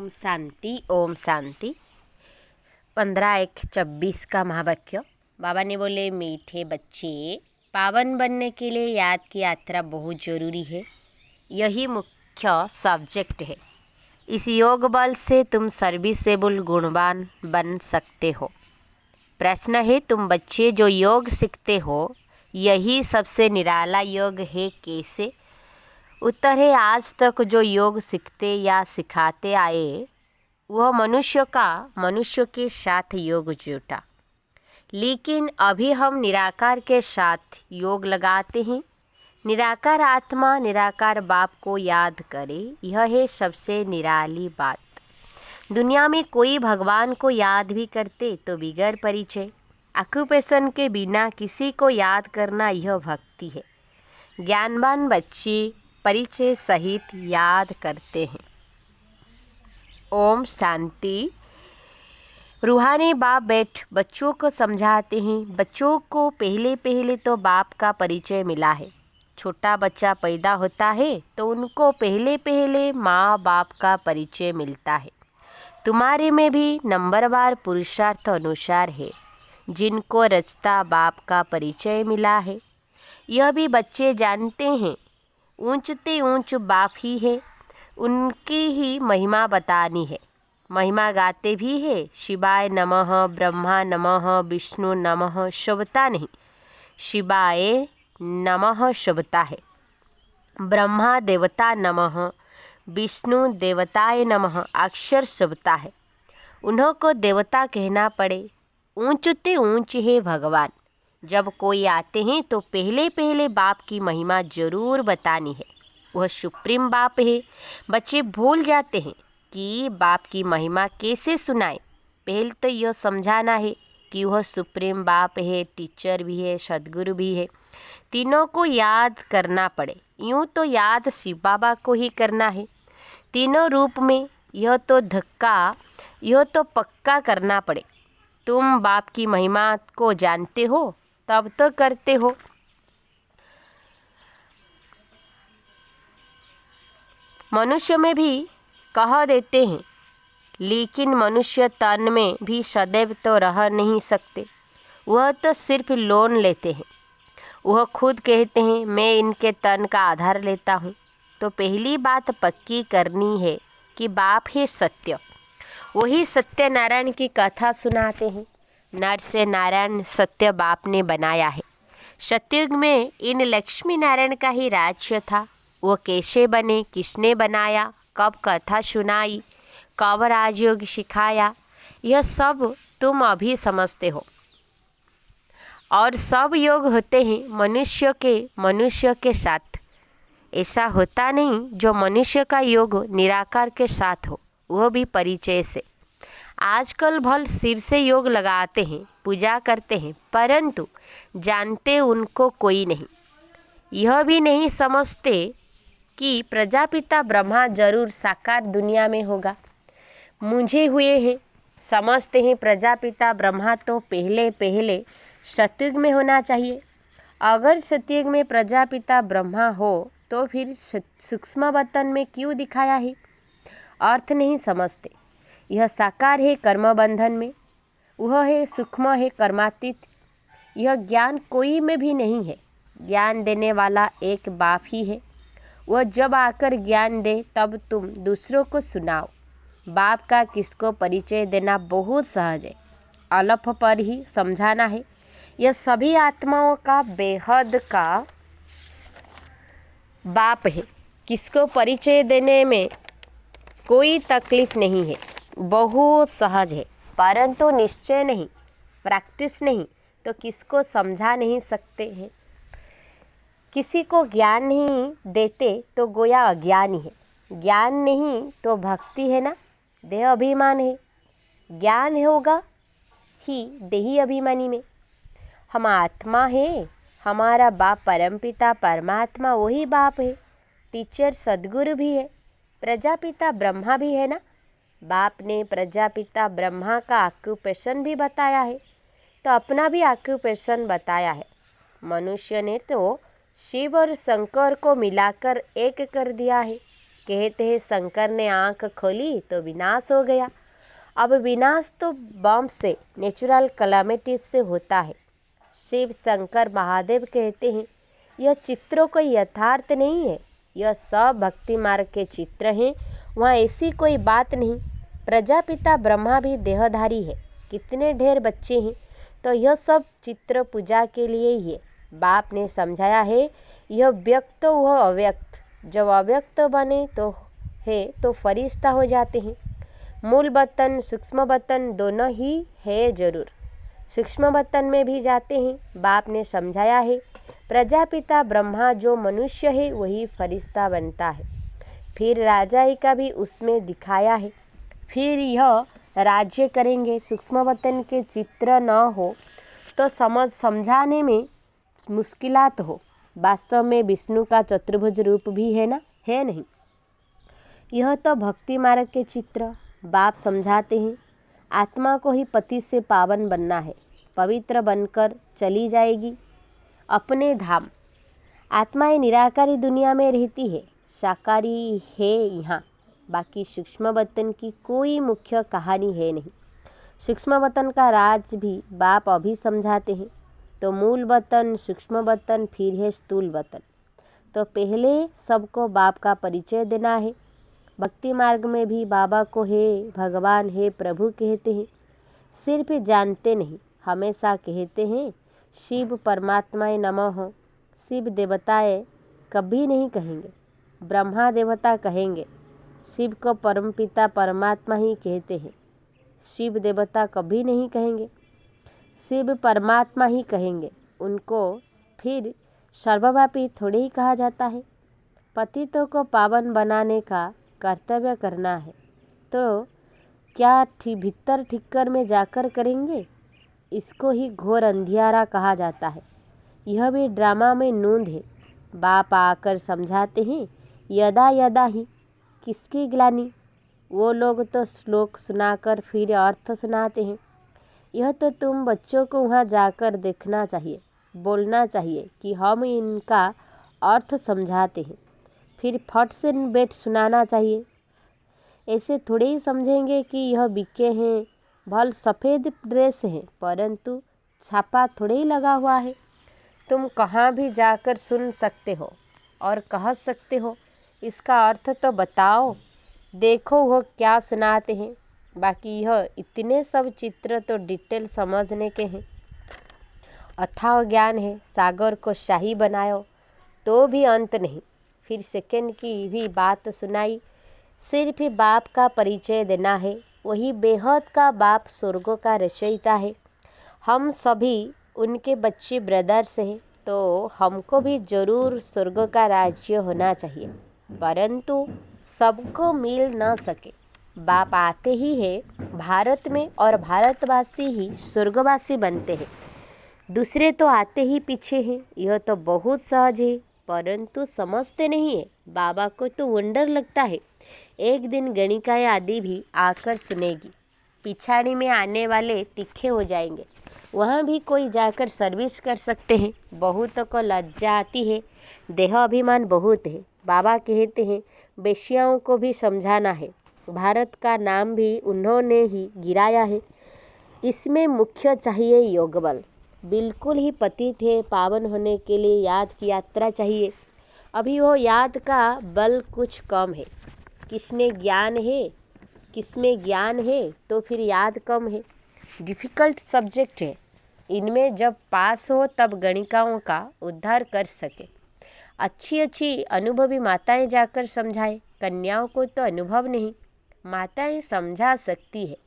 ओम शांति ओम शांति। 15-1-26 का महावाक्य। बाबा ने बोले, मीठे बच्चे, पावन बनने के लिए याद की यात्रा बहुत ज़रूरी है। यही मुख्य सब्जेक्ट है। इस योग बल से तुम सर्विसेबल गुणवान बन सकते हो। प्रश्न है, तुम बच्चे जो योग सीखते हो, यही सबसे निराला योग है, कैसे? उत्तर है, आज तक जो योग सीखते या सिखाते आए वह मनुष्य के साथ योग जुटा, लेकिन अभी हम निराकार के साथ योग लगाते हैं। निराकार आत्मा, निराकार बाप को याद करें, यह है सबसे निराली बात। दुनिया में कोई भगवान को याद भी करते तो बिगड़ परिचय। ऑक्यूपेशन के बिना किसी को याद करना, यह भक्ति है। ज्ञानवान बच्चे परिचय सहित याद करते हैं। ओम शांति। रूहानी बाप बच्चों को समझाते हैं। बच्चों को पहले तो बाप का परिचय मिला है। छोटा बच्चा पैदा होता है तो उनको पहले माँ बाप का परिचय मिलता है। तुम्हारे में भी नंबरवार पुरुषार्थ अनुसार है, जिनको रचता बाप का परिचय मिला है। यह भी बच्चे जानते हैं, ऊंचते ऊंच बाप ही है, उनकी ही महिमा बतानी है। महिमा गाते भी है, शिवाय नमः, ब्रह्मा नमः, विष्णु नमः शब्दता नहीं, शिवाय नमः शब्दता है। ब्रह्मा देवता नमः, विष्णु देवताय नमः अक्षर शब्दता है। उन्हों को देवता कहना पड़े, ऊंचते ऊंच है भगवान। जब कोई आते हैं तो पहले बाप की महिमा जरूर बतानी है। वह सुप्रीम बाप है। बच्चे भूल जाते हैं कि बाप की महिमा कैसे सुनाए। पहले तो यह समझाना है कि वह सुप्रीम बाप है, टीचर भी है, सदगुरु भी है। तीनों को याद करना पड़े। यूँ तो याद शिव बाबा को ही करना है। तीनों रूप में यह तो पक्का करना पड़े। तुम बाप की महिमा को जानते हो तब तो करते हो। मनुष्य में भी कह देते हैं, लेकिन मनुष्य तन में भी सदैव तो रह नहीं सकते। वह तो सिर्फ लोन लेते हैं। वह खुद कहते हैं, मैं इनके तन का आधार लेता हूँ। तो पहली बात पक्की करनी है कि बाप ही सत्य। वही सत्यनारायण की कथा सुनाते हैं। नर से नारायण सत्य बाप ने बनाया है। सतयुग में इन लक्ष्मी नारायण का ही राज्य था। वो कैसे बने, किसने बनाया, कब कथा सुनाई, कब राजयोग सिखाया, यह सब तुम अभी समझते हो। और सब योग होते हैं मनुष्य के साथ। ऐसा होता नहीं जो मनुष्य का योग निराकार के साथ हो, वह भी परिचय से। आजकल भल शिव से योग लगाते हैं, पूजा करते हैं, परंतु जानते उनको कोई नहीं। यह भी नहीं समझते कि प्रजापिता ब्रह्मा जरूर साकार दुनिया में होगा। मुझे हुए हैं, समझते हैं प्रजापिता ब्रह्मा तो पहले सतयुग में होना चाहिए। अगर सतयुग में प्रजापिता ब्रह्मा हो तो फिर सूक्ष्म वतन में क्यों दिखाया है? अर्थ नहीं समझते। यह साकार है कर्म बंधन में, वह है सूक्ष्म है कर्मातीत। यह ज्ञान कोई में भी नहीं है। ज्ञान देने वाला एक बाप ही है। वह जब आकर ज्ञान दे तब तुम दूसरों को सुनाओ। बाप का किसको परिचय देना बहुत सहज है, अलफ पर ही समझाना है। यह सभी आत्माओं का बेहद का बाप है। किसको परिचय देने में कोई तकलीफ नहीं है, बहुत सहज है। परंतु निश्चय नहीं, प्रैक्टिस नहीं तो किसको समझा नहीं सकते हैं। किसी को ज्ञान नहीं देते तो गोया अज्ञानी है। ज्ञान नहीं तो भक्ति है ना, देह अभिमान है। ज्ञान होगा ही देही अभिमानी में। हम आत्मा है, हमारा बाप परमपिता परमात्मा वही बाप है। टीचर सदगुरु भी है, प्रजापिता ब्रह्मा भी है ना। बाप ने प्रजापिता ब्रह्मा का ऑक्यूपेशन भी बताया है, तो अपना भी ऑक्यूपेशन बताया है। मनुष्य ने तो शिव और शंकर को मिलाकर एक कर दिया है। कहते हैं शंकर ने आँख खोली तो विनाश हो गया। अब विनाश तो बम से, नेचुरल कलामिटीज से होता है। शिव शंकर महादेव कहते हैं यह चित्रों कोई यथार्थ नहीं है, यह सब भक्ति मार्ग के चित्र हैं, वहाँ ऐसी कोई बात नहीं। प्रजापिता ब्रह्मा भी देहधारी है, कितने ढेर बच्चे हैं, तो यह सब चित्र पूजा के लिए ही है। बाप ने समझाया है यह व्यक्त वह अव्यक्त, जब अव्यक्त बने तो फरिश्ता हो जाते हैं। मूल बतन सूक्ष्म बतन दोनों ही है जरूर, सूक्ष्म बतन में भी जाते हैं। बाप ने समझाया है प्रजापिता ब्रह्मा जो मनुष्य है वही फरिश्ता बनता है, फिर राजाई का भी उसमें दिखाया है, फिर यह राज्य करेंगे। सूक्ष्म बतन के चित्र न हो तो समझाने में मुश्किलात हो। वास्तव में विष्णु का चतुर्भुज रूप भी है ना, है नहीं। यह तो भक्ति मार्ग के चित्र। बाप समझाते हैं आत्मा को ही पति से पावन बनना है, पवित्र बनकर चली जाएगी अपने धाम। आत्माएं निराकारी दुनिया में रहती है, साकारी है यहाँ। बाकी सूक्ष्म बतन की कोई मुख्य कहानी है नहीं। सूक्ष्म बतन का राज भी बाप अभी समझाते हैं। तो मूल बतन, सूक्ष्म बतन, फिर है स्थूल बतन। तो पहले सबको बाप का परिचय देना है। भक्ति मार्ग में भी बाबा को हे भगवान, हे प्रभु कहते हैं, सिर्फ जानते नहीं, हमेशा कहते हैं शिव परमात्माए नमः। शिव देवताएं कभी नहीं कहेंगे, ब्रह्मा देवता कहेंगे। शिव को परमपिता परमात्मा ही कहते हैं, शिव देवता कभी नहीं कहेंगे, शिव परमात्मा ही कहेंगे। उनको फिर सर्वव्यापी थोड़े ही कहा जाता है। पतितों को पावन बनाने का कर्तव्य करना है तो क्या भीतर ठिक्कर में जाकर करेंगे? इसको ही घोर अंधियारा कहा जाता है। यह भी ड्रामा में नूंद है। बाप आकर समझाते हैं यदा यदा ही, किसकी ग्लानि? वो लोग तो श्लोक सुनाकर फिर अर्थ सुनाते हैं। यह तो तुम बच्चों को वहाँ जाकर देखना चाहिए, बोलना चाहिए कि हम इनका अर्थ समझाते हैं, फिर फट से बैठ सुनाना चाहिए। ऐसे थोड़े ही समझेंगे कि यह बिके हैं, भल सफ़ेद ड्रेस है परंतु छापा थोड़े ही लगा हुआ है। तुम कहाँ भी जाकर सुन सकते हो और कह सकते हो, इसका अर्थ तो बताओ, देखो वो क्या सुनाते हैं। बाकी यह इतने सब चित्र तो डिटेल समझने के हैं। अथाह ज्ञान है, सागर को शाही बनाओ तो भी अंत नहीं। फिर सेकंड की भी बात सुनाई। सिर्फ बाप का परिचय देना है, वही बेहद का बाप स्वर्गों का रचयिता है। हम सभी उनके बच्चे ब्रदर्स हैं, तो हमको भी जरूर स्वर्ग का राज्य होना चाहिए, परंतु सबको मिल न सके। बाप आते ही है भारत में और भारतवासी ही स्वर्गवासी बनते हैं, दूसरे तो आते ही पीछे हैं। यह तो बहुत सहज है, परंतु समझते नहीं है। बाबा को तो वंडर लगता है, एक दिन गणिकाएँ आदि भी आकर सुनेगी, पिछाड़ी में आने वाले तीखे हो जाएंगे। वहाँ भी कोई जाकर सर्विस कर सकते हैं। बहुतों को लज्जा आती है, देह अभिमान बहुत है। बाबा कहते हैं बेश्याओं को भी समझाना है, भारत का नाम भी उन्होंने ही गिराया है। इसमें मुख्य चाहिए योग बल। बिल्कुल ही पतित है, पावन होने के लिए याद की यात्रा चाहिए। अभी वो याद का बल कुछ कम है। किसने ज्ञान है, किसमें ज्ञान है तो फिर याद कम है। डिफ़िकल्ट सब्जेक्ट है, इनमें जब पास हो तब गणिकाओं का उद्धार कर सके। अच्छी अच्छी अनुभवी माताएं जाकर समझाए, कन्याओं को तो अनुभव नहीं, माताएं समझा सकती है।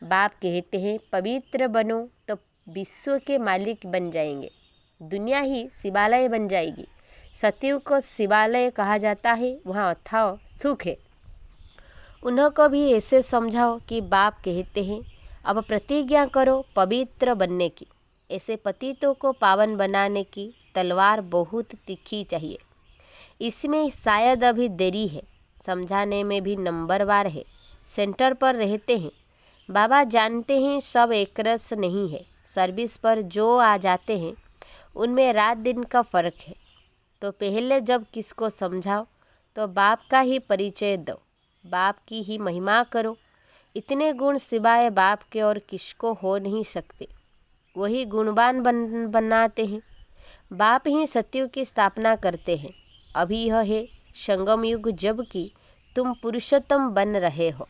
बाप कहते हैं पवित्र बनो तो विश्व के मालिक बन जाएंगे, दुनिया ही शिवालय बन जाएगी। सतयुग को शिवालय कहा जाता है, वहाँ अथाह सुख है। उन्हों को भी ऐसे समझाओ कि बाप कहते हैं अब प्रतिज्ञा करो पवित्र बनने की। ऐसे पतितों को पावन बनाने की तलवार बहुत तीखी चाहिए। इसमें शायद अभी देरी है, समझाने में भी नंबरवार है। सेंटर पर रहते हैं, बाबा जानते हैं सब एकरस नहीं है। सर्विस पर जो आ जाते हैं उनमें रात दिन का फ़र्क है। तो पहले जब किसको समझाओ तो बाप का ही परिचय दो, बाप की ही महिमा करो। इतने गुण सिवाय बाप के और किसको हो नहीं सकते, वही गुणवान बनाते हैं। बाप ही सत्युग की स्थापना करते हैं। अभी यह है संगम युग, जबकि तुम पुरुषोत्तम बन रहे हो।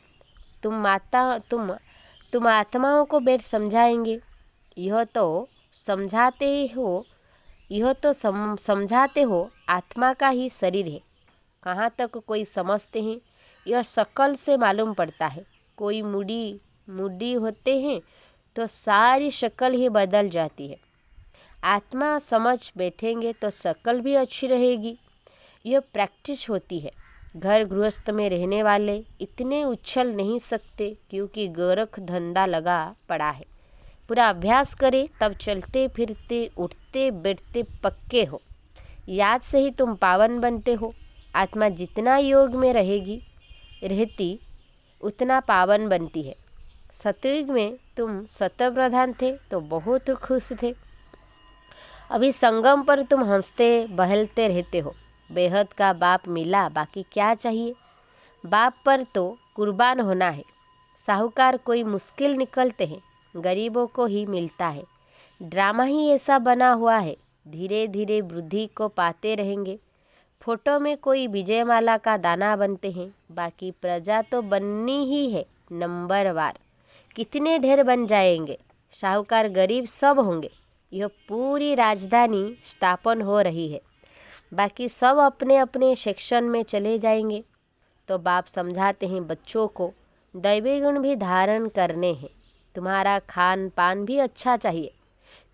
तुम आत्माओं को बैठ समझाएंगे। यह तो समझाते हो आत्मा का ही शरीर है। कहाँ तक कोई समझते हैं, यह शक्ल से मालूम पड़ता है। कोई मुड़ी होते हैं तो सारी शक्ल ही बदल जाती है। आत्मा समझ बैठेंगे तो शक्ल भी अच्छी रहेगी। यह प्रैक्टिस होती है। घर गृहस्थ में रहने वाले इतने उछल नहीं सकते, क्योंकि गोरख धंधा लगा पड़ा है। पूरा अभ्यास करें, तब चलते फिरते उठते बैठते पक्के हो। याद से ही तुम पावन बनते हो। आत्मा जितना योग में रहती उतना पावन बनती है। सतयुग में तुम सत्य प्रधान थे तो बहुत खुश थे। अभी संगम पर तुम हंसते बहलते रहते हो। बेहद का बाप मिला, बाकी क्या चाहिए। बाप पर तो कुर्बान होना है। साहूकार कोई मुश्किल निकलते हैं, गरीबों को ही मिलता है। ड्रामा ही ऐसा बना हुआ है, धीरे धीरे वृद्धि को पाते रहेंगे। फोटो में कोई विजयमाला का दाना बनते हैं, बाकी प्रजा तो बननी ही है नंबरवार। कितने ढेर बन जाएंगे, साहूकार गरीब सब होंगे। यह पूरी राजधानी स्थापन हो रही है, बाकी सब अपने अपने सेक्शन में चले जाएंगे। तो बाप समझाते हैं बच्चों को दैवी गुण भी धारण करने हैं। तुम्हारा खान पान भी अच्छा चाहिए।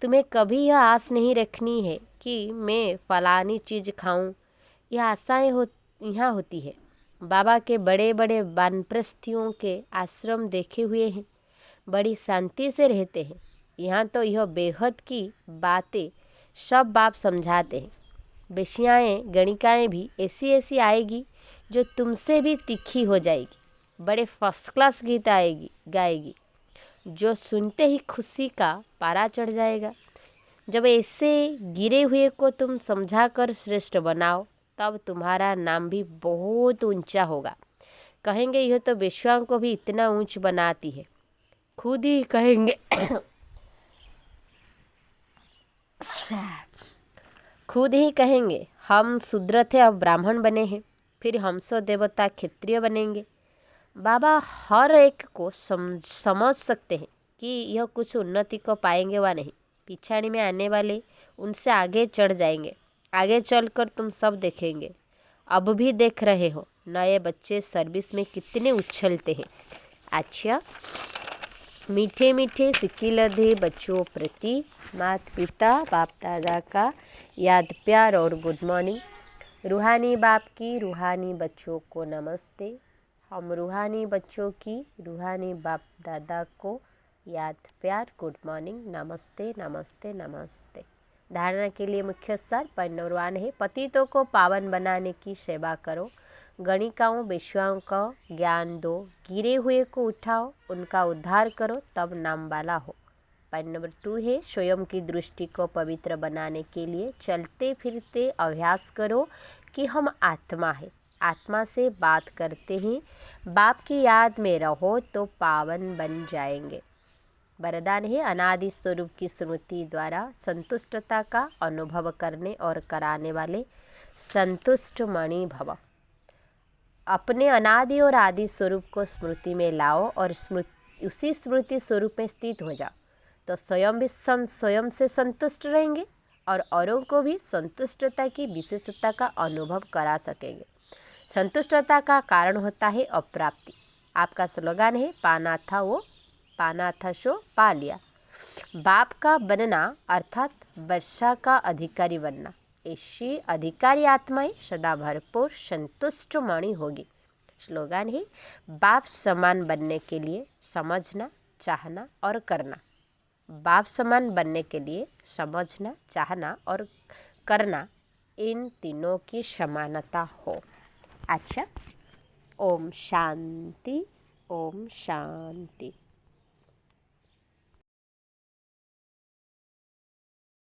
तुम्हें कभी यह आस नहीं रखनी है कि मैं फलानी चीज़ खाऊं। यह आशाएं यहाँ होती है। बाबा के बड़े बड़े वानप्रस्थियों के आश्रम देखे हुए हैं, बड़ी शांति से रहते हैं। यहाँ तो यह बेहद की बातें सब बाप समझाते हैं। बेशियाएँ गणिकाएँ भी ऐसी ऐसी आएगी जो तुमसे भी तीखी हो जाएगी। बड़े फर्स्ट क्लास गीत गाएगी जो सुनते ही खुशी का पारा चढ़ जाएगा। जब ऐसे गिरे हुए को तुम समझाकर श्रेष्ठ बनाओ, तब तुम्हारा नाम भी बहुत ऊंचा होगा। कहेंगे यह तो वेश्याओं को भी इतना ऊंच बनाती है। खुद ही कहेंगे हम शूद्र थे, अब ब्राह्मण बने हैं, फिर हमसो देवता क्षत्रिय बनेंगे। बाबा हर एक को समझ सकते हैं कि यह कुछ उन्नति को पाएंगे व नहीं। पिछाड़ी में आने वाले उनसे आगे चढ़ जाएंगे। आगे चलकर तुम सब देखेंगे। अब भी देख रहे हो नए बच्चे सर्विस में कितने उछलते हैं। अच्छा, मीठे मीठे सिकिलधे बच्चों प्रति माता पिता बाप दादा का याद प्यार और गुड मॉर्निंग। रूहानी बाप की रूहानी बच्चों को नमस्ते। हम रूहानी बच्चों की रूहानी बाप दादा को याद प्यार गुड मॉर्निंग, नमस्ते नमस्ते नमस्ते। धारणा के लिए मुख्य सार परिणवान है। पतितों को पावन बनाने की सेवा करो। गणिकाओं बेश्याओं का ज्ञान दो। गिरे हुए को उठाओ, उनका उद्धार करो, तब नाम वाला हो। पॉइंट नंबर 2 है स्वयं की दृष्टि को पवित्र बनाने के लिए चलते फिरते अभ्यास करो कि हम आत्मा है। आत्मा से बात करते ही बाप की याद में रहो तो पावन बन जाएंगे। वरदान है अनादि स्वरूप की स्मृति द्वारा संतुष्टता का अनुभव करने और कराने वाले संतुष्ट मणि भव। अपने अनादि और आदि स्वरूप को स्मृति में लाओ और उसी स्मृति स्वरूप में स्थित हो जाओ, तो स्वयं भी स्वयं से संतुष्ट रहेंगे और औरों को भी संतुष्टता की विशेषता का अनुभव करा सकेंगे। संतुष्टता का कारण होता है अप्राप्ति। आपका स्लोगन है पाना था सो पा लिया। बाप का बनना अर्थात वर्षा का अधिकारी बनना। ऐसी अधिकारी आत्माएं सदा भरपूर संतुष्ट मणि होगी। स्लोगन है बाप समान बनने के लिए समझना, चाहना और करना। बाप समान बनने के लिए समझना, चाहना और करना, इन तीनों की समानता हो। अच्छा, ओम शांति, ओम शांति।